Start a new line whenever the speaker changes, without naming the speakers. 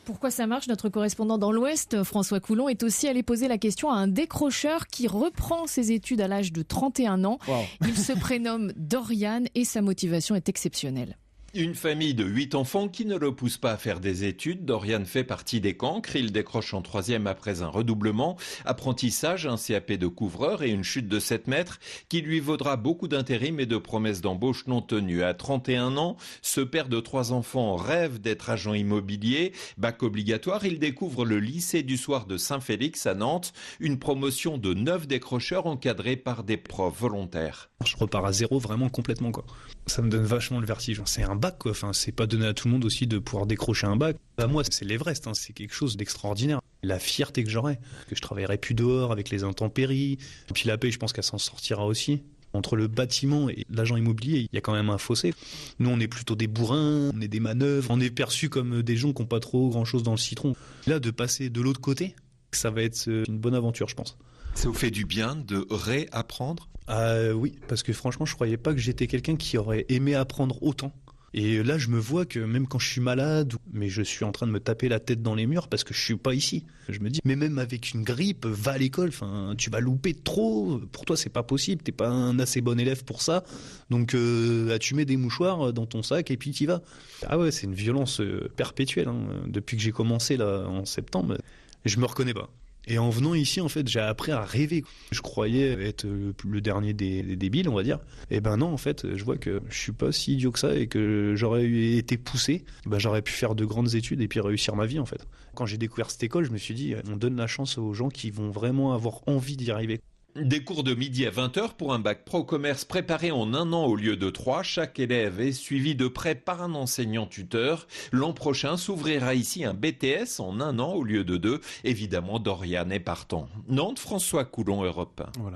pourquoi ça marche, notre correspondant dans l'Ouest, François Coulon, est aussi allé poser la question à un décrocheur qui reprend ses études à l'âge de 31 ans. Wow. Il se prénomme Dorian et sa motivation est exceptionnelle.
Une famille de 8 enfants qui ne le pousse pas à faire des études. Dorian fait partie des cancres. Il décroche en 3e après un redoublement. Apprentissage, un CAP de couvreur et une chute de 7 mètres qui lui vaudra beaucoup d'intérim et de promesses d'embauche non tenues. À 31 ans, ce père de 3 enfants rêve d'être agent immobilier. Bac obligatoire, il découvre le lycée du soir de Saint-Félix à Nantes. Une promotion de 9 décrocheurs encadrés par des profs volontaires.
Je repars à zéro vraiment complètement, quoi. Ça me donne vachement le vertige. C'est un bac, quoi. Enfin, c'est pas donné à tout le monde aussi de pouvoir décrocher un bac. Bah, moi, c'est l'Everest, hein. C'est quelque chose d'extraordinaire. La fierté que j'aurai, que je travaillerai plus dehors avec les intempéries. Et puis la paix, je pense qu'elle s'en sortira aussi. Entre le bâtiment et l'agent immobilier, il y a quand même un fossé. Nous, on est plutôt des bourrins, on est des manœuvres, on est perçus comme des gens qui n'ont pas trop grand-chose dans le citron. Là, de passer de l'autre côté, ça va être une bonne aventure, je pense.
Ça vous fait du bien de réapprendre ?
Oui, parce que franchement, je croyais pas que j'étais quelqu'un qui aurait aimé apprendre autant. Et là, je me vois que même quand je suis malade, mais je suis en train de me taper la tête dans les murs parce que je suis pas ici. Je me dis, mais même avec une grippe, va à l'école, enfin, tu vas louper trop. Pour toi, c'est pas possible. T'es pas un assez bon élève pour ça. Donc, tu mets des mouchoirs dans ton sac et puis t'y vas. Ah ouais, c'est une violence perpétuelle, hein. Depuis que j'ai commencé là en septembre, je me reconnais pas. Et en venant ici, en fait, j'ai appris à rêver. Je croyais être le dernier des débiles, on va dire. Et ben non, en fait, je vois que je suis pas si idiot que ça et que j'aurais été poussé. Ben, j'aurais pu faire de grandes études et puis réussir ma vie, en fait. Quand j'ai découvert cette école, je me suis dit, on donne la chance aux gens qui vont vraiment avoir envie d'y arriver.
Des cours de midi à 20h pour un bac pro-commerce préparé en 1 an au lieu de 3. Chaque élève est suivi de près par un enseignant-tuteur. L'an prochain s'ouvrira ici un BTS en 1 an au lieu de 2. Évidemment, Dorian est partant. Nantes, François Coulon, Europe 1.
Voilà.